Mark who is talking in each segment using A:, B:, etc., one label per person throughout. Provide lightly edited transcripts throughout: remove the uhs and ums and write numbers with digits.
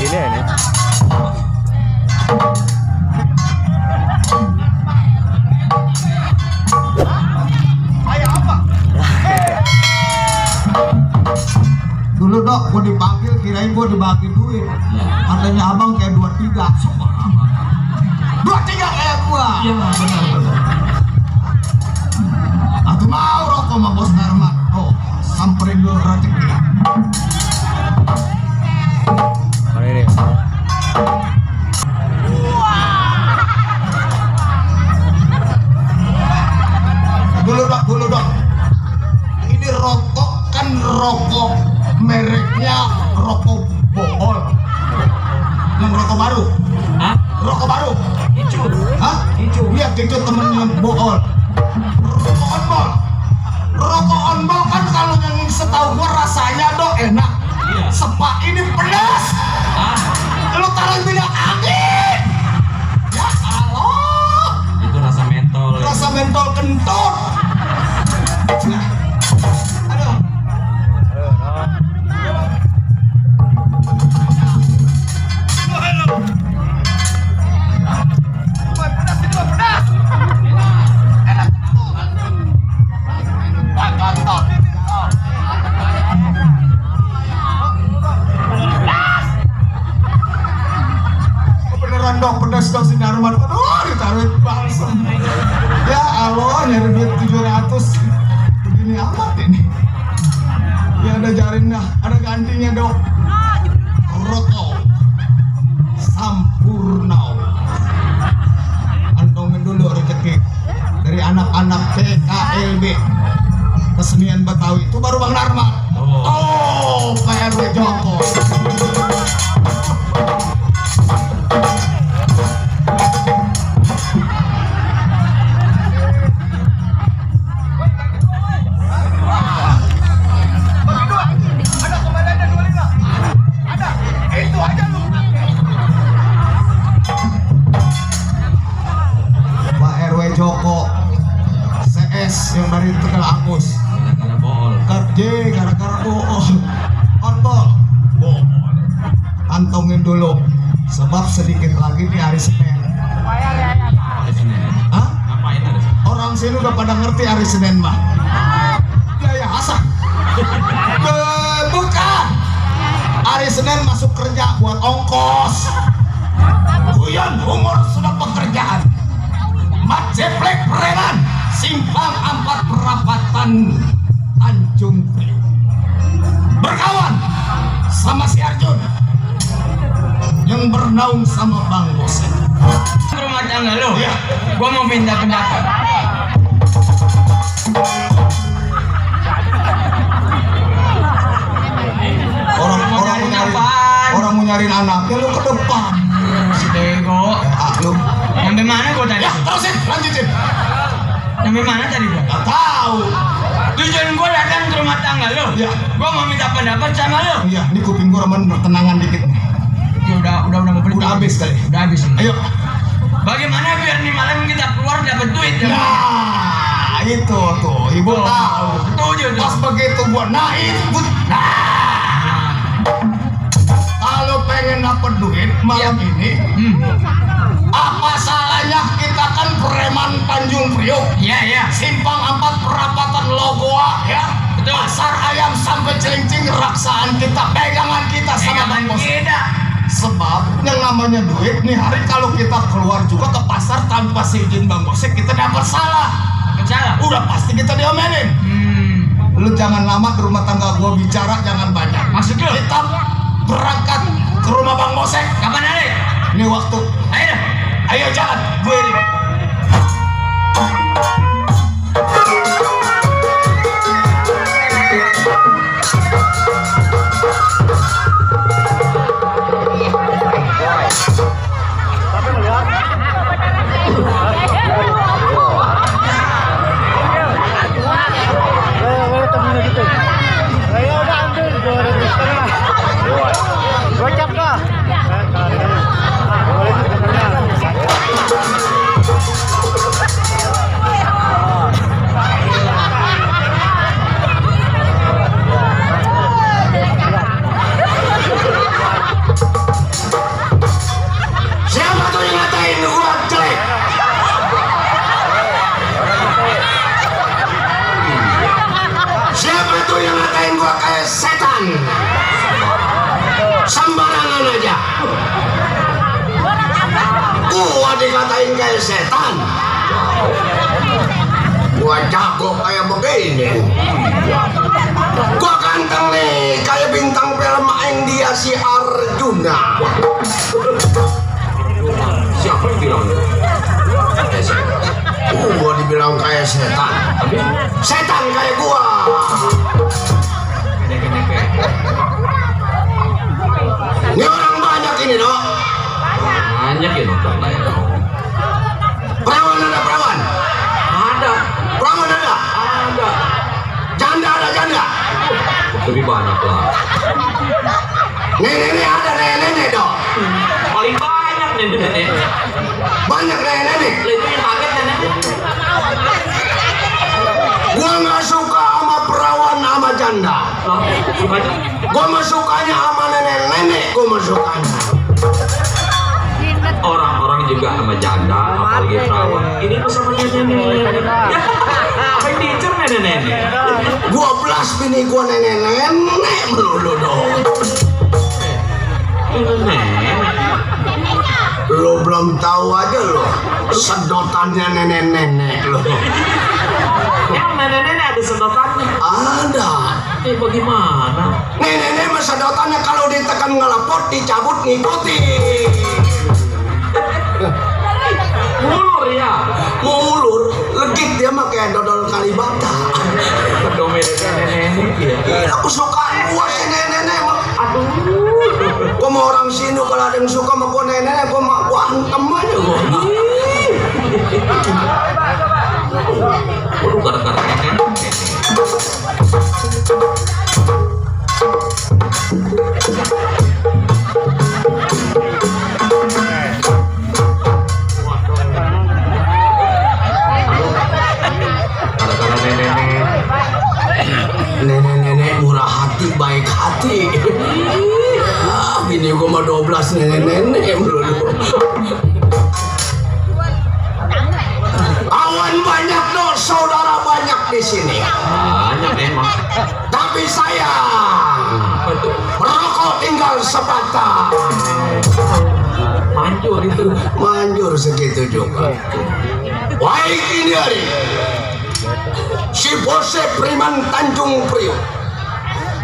A: Ini ini.
B: Dulu dok, gue dipanggil kirain gue dibagi duit. Katanya abang kayak 23. 23 kayak gua.
C: Iya benar.
B: Aku mau rokok sama bos Darman. Oh, samperin dulu rezeki.
A: Mana ini?
B: Dulu dok. Ini rokok kan rokok mereknya rokok bohol. Yang rokok baru.
C: Hah?
B: Rokok baru.
C: Icu.
B: Hah?
C: Icu.
B: Iya, itu temennya bohol. Rokok onbol kan kalau yang setahu gua rasanya dok enak.
C: Iya.
B: Sepak ini pedas.
C: Ah,
B: Lu taruh minyak angin. Ya Allah.
C: itu rasa mentol. Ya.
B: Rasa mentol kentut. Nah. Aduh. Beneran dok, pedas dok si Darman. Aduh, ditaruh balsam. Ya Allah, nyari duit 700. Begini amat ini. Ya ada jarinnya, ada gantinya dok. Rokok Sampurnau. Antongin dulu rezeki dari anak-anak PKLB kesenian Betawi. Itu baru Bang Darman. Oh, PRW Joko. Joko CS yang dari Tegal Agus
C: Gara-gara bohol.
B: gara-gara bohol kontol bohol. Antongin dulu sebab sedikit lagi di hari Senin.
C: Ada sini.
B: Hah?
C: Ngapain ada sini?
B: Orang sini udah pada ngerti hari Senin mah. Ya Hasan. Bukan. Hari Senin masuk kerja buat ongkos. Buyan umur sudah pekerjaan. Mat Jeplek Preman Simpang 4 Perapatan Tanjung Priok berkawan sama si Arjun yang bernaung sama Bang Bos.
C: Rumah tangga lo?
B: Iya.
C: Gua mau minta pendapat.
B: Orang mau nyariin anaknya lu ke depan.
C: Si Bego.
B: Lu.
C: Sampai mana gua tadi?
B: Ya terusin, lanjutin.
C: Sampai mana tadi gua?
B: Gak tahu.
C: Tujuan gua datang ke rumah tangga lo.
B: Iya.
C: Gua mau minta pendapat sama lo.
B: Iya, ini kuping gua remen bertenangan dikit nih.
C: Ya udah mau beli.
B: Udah habis kali.
C: Udah habis.
B: Ayo.
C: Bagaimana biar nih malam kita keluar dapat duit?
B: Nah, itu tuh, ibu tahu.
C: Setuju tuh.
B: Pas begitu gua naik, kalau pengen dapat duit malam ini, apa salahnya kita kan preman Tanjung Priok,
C: Iya.
B: Simpang 4 Perapatan Logoa, ya.
C: Betul.
B: Pasar ayam sampai celincing raksaan kita, pegangan kita sama Bang Bos.
C: Kita.
B: Sebab yang namanya duit nih hari kalau kita keluar juga ke pasar tanpa seizin Bang Bos, kita dapat salah.
C: Salah.
B: Udah pasti kita diomelin. Lu jangan lama ke rumah tangga gua bicara, jangan banyak.
C: Maksud lu?
B: Kita berangkat ke rumah Bang Bosek.
C: Kapan hari?
B: Ini waktu.
C: Ayo dah.
B: Ayo jalan, gue ini.
D: Gocap kah? setan. Gua jago kayak begini. Gua ganteng nih kayak bintang film Aing dia si Arjuna. Siapa yang bilang? Gua dibilang kayak setan. Setan kayak gua. Ini orang banyak ini dok.
C: Banyak ya nonton lah ya.
D: Perawan ada perawan.
C: Ada.
D: Perawan ada.
C: Ada.
D: Janda ada janda.
C: Lebih banyak lah.
D: Nenek ada nenek dok.
C: Paling banyak nenek.
D: Banyak nenek.
C: Itu yang kaget nenek.
D: Gua nggak suka sama perawan sama janda.
C: Lah, gimana?
D: Gua mah sukanya sama nenek. Gua mah sukanya.
C: Orang-orang juga sama janda, apalagi perawan. Ini tuh sama nenek. Apa yang diincer nenek?
D: Gua belas bini gua nenek melulu dong.
C: Nenek.
D: Lo belum tahu aja lo sedotannya nenek lo.
C: Yang nenek ada sedotannya.
D: Ada.
C: Bagaimana?
D: Nenek mah sedotannya kalau ditekan ngelapot dicabut ngikutin.
C: Mulur ya.
D: Mulur legit dia mah kayak dodol Kalibata.
C: Domen nenek ya.
D: Aku suka gua si nenek mah.
C: Aduh.
D: Gua mau orang sini kalau ada yang suka sama gua nenek gua mah gua hantem aja gua.
C: Waduh, gara-gara nenek.
D: Nenek murah hati, baik hati. Bini gua mah 12 nenek melulu. Kawan banyak dong, saudara banyak di sini.
C: Banyak emang.
D: Tapi sayang, merokok tinggal sebatang.
C: Manjur itu.
D: Manjur segitu juga. Baik ini hari. Si Bose Priman Tanjung Priok.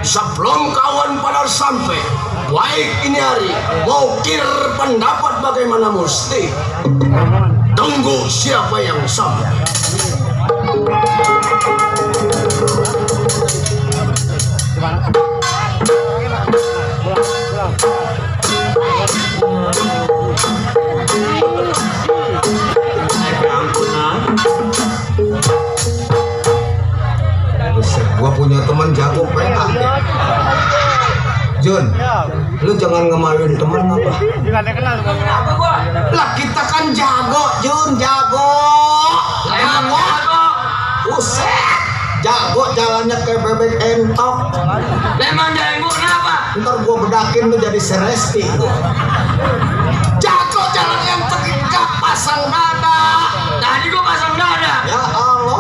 D: Sebelum kawan pada sampai, baik ini hari mengukir pendapat bagaimana mesti. Tunggu siapa yang sampai. Gua punya teman jago PA. Jun, lu jangan ngemaluin teman apa? Lah kita kan jago, Jun, jago. Buset, jago jalannya kayak bebek entok.
C: Memang jalan gua kenapa?
D: Ntar gua bedakin lu jadi seresti. Jago jalan yang terikat pasang dada.
C: Tadi gua pasang dada.
D: Ya Allah.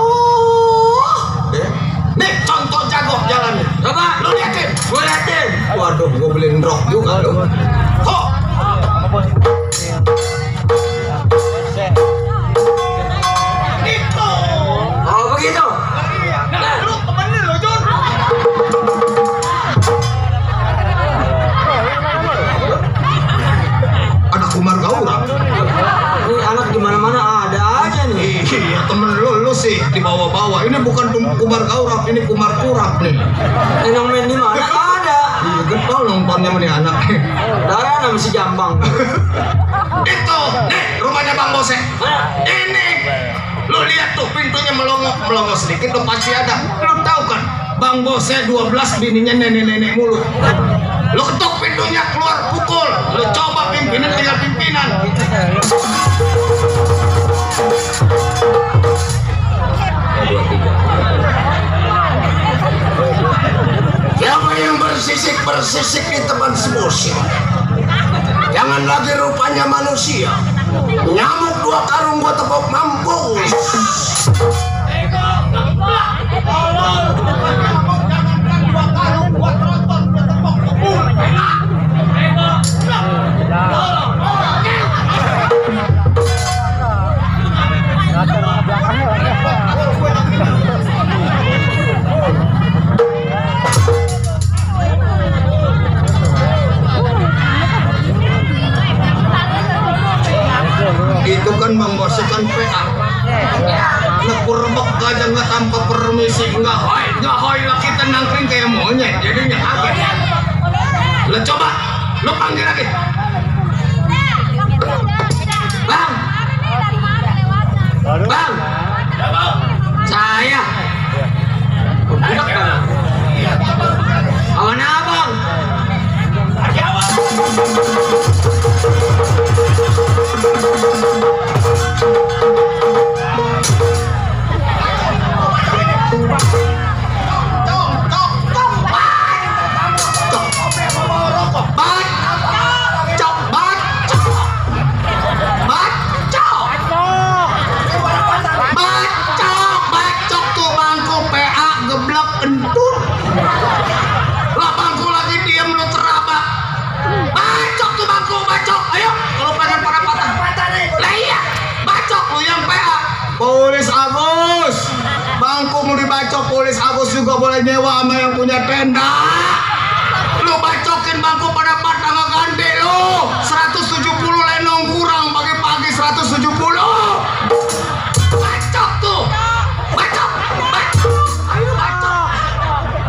D: Nih contoh jago jalannya.
C: Coba
D: Lu liatin.
C: gua liatin.
D: Waduh, gua beliin rok juga lu. Kok? Itu.
C: Oh begitu.
D: Lu temenin lu, Jun. Ada kumar gaurang.
C: Ini anak di mana-mana ada aja nih.
D: Iya, temen lu sih dibawa-bawa. Ini bukan kumar gaurang, ini kumar kurap nih.
C: Yang main di mana ada.
D: Iya, getol nontonnya sama nih anak.
C: Darah nama si Jambang.
D: Itu, nih rumahnya Bang Bose. Ini, lu lihat tuh pintunya melongo sedikit, lu pasti ada. Lu tahu kan, Bang Bose 12 bininya nenek-nenek mulu. Lu ketuk pintunya keluar pukul. Lu coba pimpinan tinggal pimpinan. Siapa yang bersisik di tempat semusim? Jangan lagi rupanya manusia. Nyamuk 2 karung gua tepuk mampus. makan PA. Lekur rebek aja nggak tanpa permisi, nggak hoi lah kita nangkring kayak monyet, jadinya kaget. Lo coba, lo panggil lagi. Bang, bang, saya. Awan abang. Polis Agus, bangku mau dibacok. Polis Agus juga boleh nyewa sama yang punya tenda. Lu bacokin bangku pada patah nggak ganti lu. 170 lenong kurang pagi-pagi 170. Bacok tuh, bacok. Ayo bacok.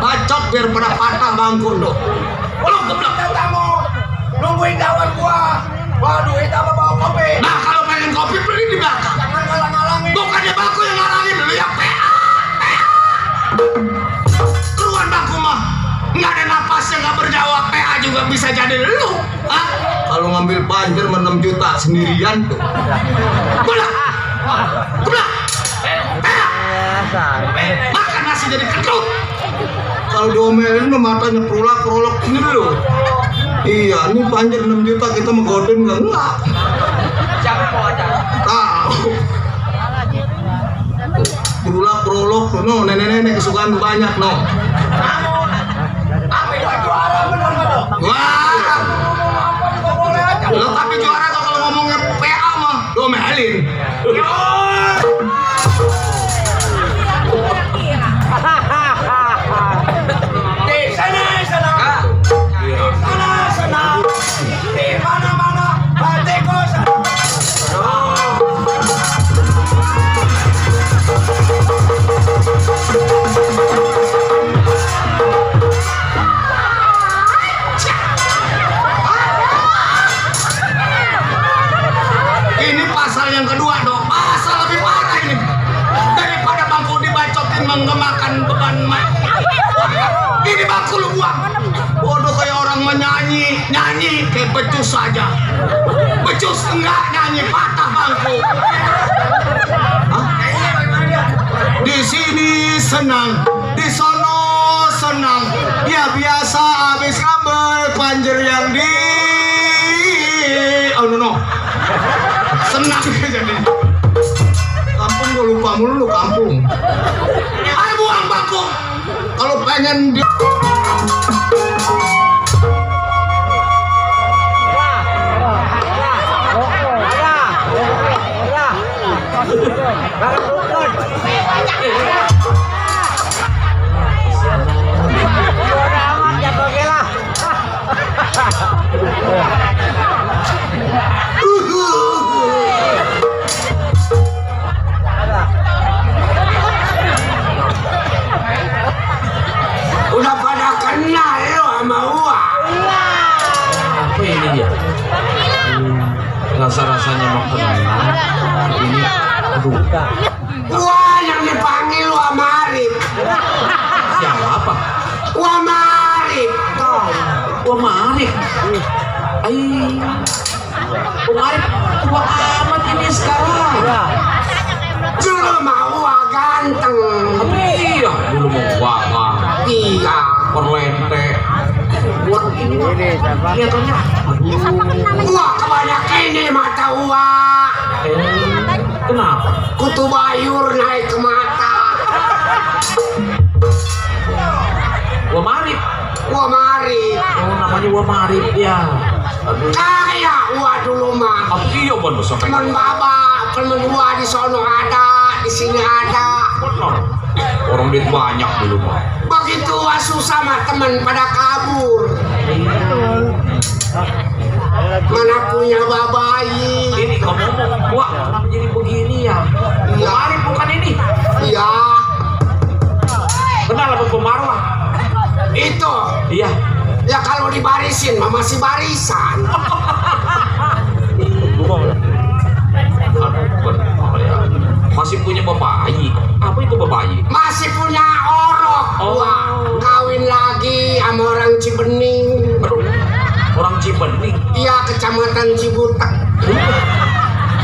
D: Bacok biar pada patah bangku lu. Lu geblok. Nungguin kawan gua. Waduh, kita bawa kopi. Nah, kalau pengen kopi beli di belakang. Bukannya bangku yang ngarangin lu ya PA. Keluar bangku mah nggak ada napasnya, nggak bernyawa. PA juga bisa jadi lu. Hah? Kalau ngambil banjir 6 juta sendirian tuh. Gula, PA. Makan nasi jadi kedut. Kalau diomelin matanya perolak ini dulu. Iya, ini banjir 6 juta kita menggodain enggak? Tahu. Prolog, no, nenek-nenek kesukaan banyak, no. Wah, lo tapi juara kalau ngomongnya PA mah, domelin. Di sana, di mana-mana, hatiku sana. Ini pasal yang kedua dong, pasal lebih parah ini daripada bangku dibacotin menggemakan beban mak. Ini bangku lu buang, bodoh kayak orang nyanyi kayak becus saja. Becus enggak nyanyi, patah bangku. Hah? Di sini senang, di sono senang. Ya biasa habis ngambek banjir yang di no. Senang jadi. Kampung gue lupa mulu kampung. Ayo buang bangku. Kalau pengen dia. Udah pada kenal lo sama gua.
C: Apa ini dia? Rasa-rasanya mau kenal. Ini aduh.
D: Wah, yang dipanggil Wah Marip.
C: Siapa?
D: Wah Marip.
C: Wah Marip. Wah Marip tua amat ini sekarang.
D: Dulu mau Wah ganteng.
C: Iya, dulu mau Wah.
D: Iya.
C: Perlente. Wah ini kelihatannya.
D: Wah kebanyak ini mata Wah.
C: Kenapa?
D: Kutu bayur naik ke mata.
C: Wah Marip.
D: Wah Marip.
C: Oh namanya Wah Marip ya.
D: Kayak Wah dulu mah.
C: Apa iya bon besok?
D: Temen baba, temen Wah di sono ada, di sini ada.
C: Benar. Orang duit banyak dulu mah.
D: Begitu Wah susah mah temen pada kabur. Mana punya babayi.
C: Ini Ngomong-ngomong, Wak, kenapa jadi begini ya?
D: Iya.
C: Kemarin bukan ini.
D: Iya,
C: Kenal sama Pemarwah?
D: itu.
C: Iya.
D: Ya kalau dibarisin mah masih barisan.
C: Masih punya babayi. Apa itu babayi?
D: Masih punya orok.
C: Oh.
D: Wah, kawin lagi sama orang Cibening.
C: Aduh, orang Cibening.
D: Iya, kecamatan Cibutek.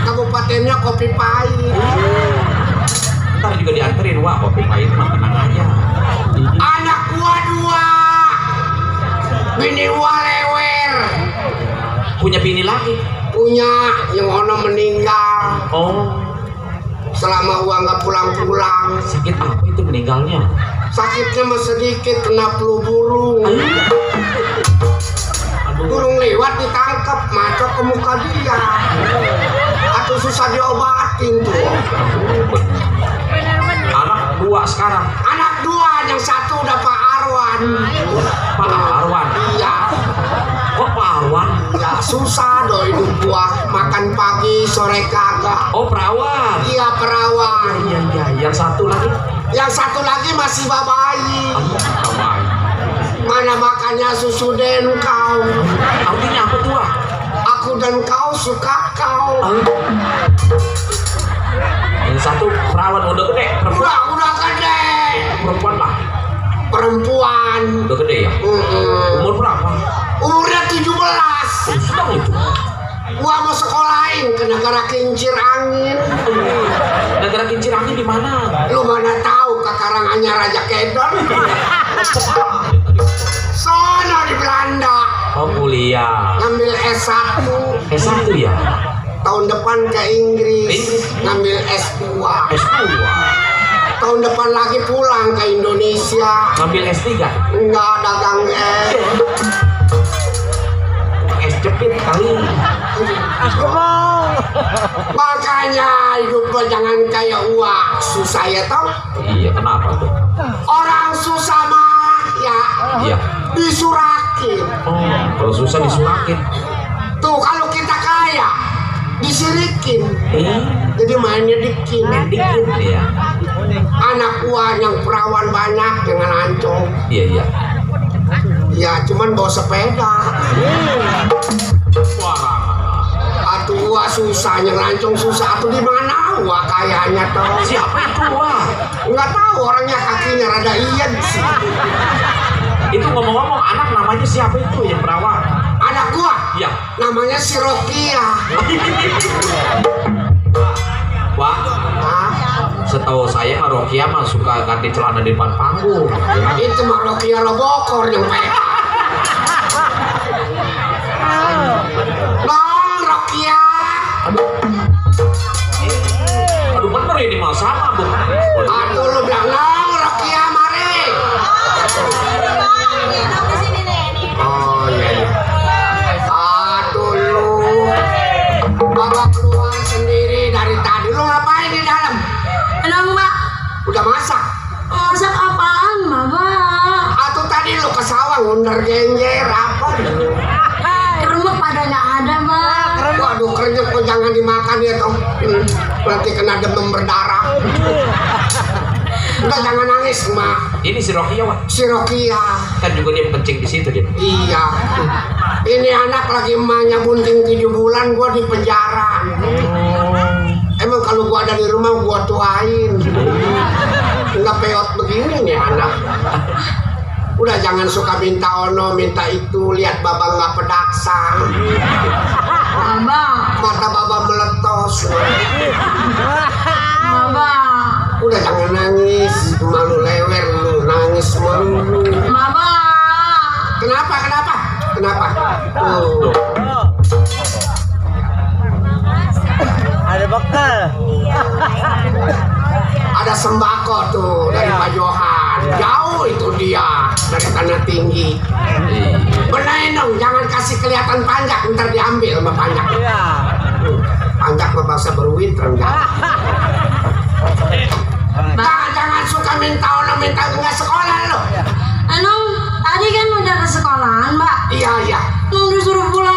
D: Kabupatennya Kopi Pahit.
C: Ntar juga dianterin, Wak. Kopi pahit mah tenang aja.
D: Anak gua 2. Bini gua lewer.
C: Punya bini lagi.
D: Punya yang ono meninggal.
C: Oh,
D: Selama gua nggak pulang-pulang.
C: sakit apa itu meninggalnya?
D: Sakitnya mah sedikit, kena flu burung.
C: Aduh.
D: Burung lewat ditangkap, macok ke muka dia. Atau susah diobatin tuh.
C: Anak 2 sekarang.
D: Anak 2, yang 1 udah Pak Arwan.
C: Pak Arwan.
D: Iya,
C: Kok Pak Arwan?
D: ya susah doh hidup gua. Makan pagi, sore kagak.
C: Oh, perawan.
D: Iya, perawan.
C: Iya. Yang satu lagi.
D: Yang 1 lagi masih babayi.
C: Perawan.
D: Mana makannya susu denkau.
C: Artinya apa tuh, Wak?
D: Aku dan kau suka kau.
C: Yang satu perawan udah gede. Perempuan.
D: Udah gede.
C: Perempuan lah.
D: Perempuan.
C: Udah gede ya. Umur berapa?
D: Umurnya 17.
C: Sedang itu.
D: Gua mau sekolahin ke negara kincir angin.
C: Negara kincir angin di mana?
D: Lu mana tahu ke Karanganyar Raja Kedon? Sono di Belanda.
C: Oh, kuliah.
D: Ngambil S1.
C: S1 ya?
D: Tahun depan ke Inggris.
C: Inggris.
D: Ngambil S2.
C: S2.
D: Tahun depan lagi pulang ke Indonesia.
C: Ngambil S3.
D: Enggak dagang es.
C: Es jepit kali.
D: Makanya hidup lo jangan kayak uang susah ya tau.
C: Iya, kenapa tuh?
D: Orang susah mah ya
C: Iya.
D: disurakin.
C: Oh, kalau susah disurakin.
D: Tuh kalau kita kaya disirikin.
C: Eh,
D: Jadi mainnya dikit.
C: dikit ya.
D: Anak gua yang perawan banyak dengan ancong.
C: Iya.
D: Ya cuman bawa sepeda.
C: Wah,
D: Atuh gua susah yang lancong susah. Atuh di mana gua kayaknya tuh.
C: siapa itu, Wah?
D: Nggak tahu orangnya kakinya rada iyan sih.
C: Itu ngomong-ngomong, anak namanya siapa itu yang perawan?
D: Anak gua
C: Iya.
D: namanya si Rokia.
C: Wah,
D: Hah?
C: setahu saya mah Rokia mah suka ganti celana di depan panggung.
D: Itu mah Rokia Lobokor yang mereka. Dong Rokia.
C: Aduh, bener ini mah sama, Bu.
D: Aduh lu bilang dong Rokia mari. Oh iya. Aduh lu. Bawa keluar sendiri dari tadi. Lu ngapain di dalam?
E: Enak, Mbak.
D: Udah masak?
E: Masak apaan, Mama?
D: Atau tadi lu ke sawah ngundar genjer apa?
E: Keremuk pada nggak ada, Mbak.
D: Waduh, kerenyek kok jangan dimakan ya toh. Nanti kena demam berdarah. Udah jangan nangis, Mak.
C: Ini si Rokia, Wah.
D: Si Rokia.
C: Kan juga dia kencing di situ dia.
D: Iya. Ini anak lagi emaknya bunting 7 bulan, gua di penjara. Emang kalau gua ada di rumah gua tuain. Nggak peot begini nih anak. Udah jangan suka minta ono, minta itu, lihat baba nggak pedaksa.
E: Mama,
D: Mata baba meletos.
E: Mama,
D: Udah jangan nangis, malu lewer lu, nangis malu.
E: Mama.
D: Kenapa? Tuh.
A: Ada bekal.
D: Ada sembako tuh dari Pak Johan. Jauh itu dia dari tanah tinggi. Benain dong, jangan kasih kelihatan panjang, ntar diambil sama panjang.
A: Iya.
D: Panjang mah bahasa berwit renggak. Jangan suka minta ono, minta nggak sekolah lo.
E: Tadi kan udah ke sekolahan, Mbak.
D: Iya.
E: Nung disuruh pulang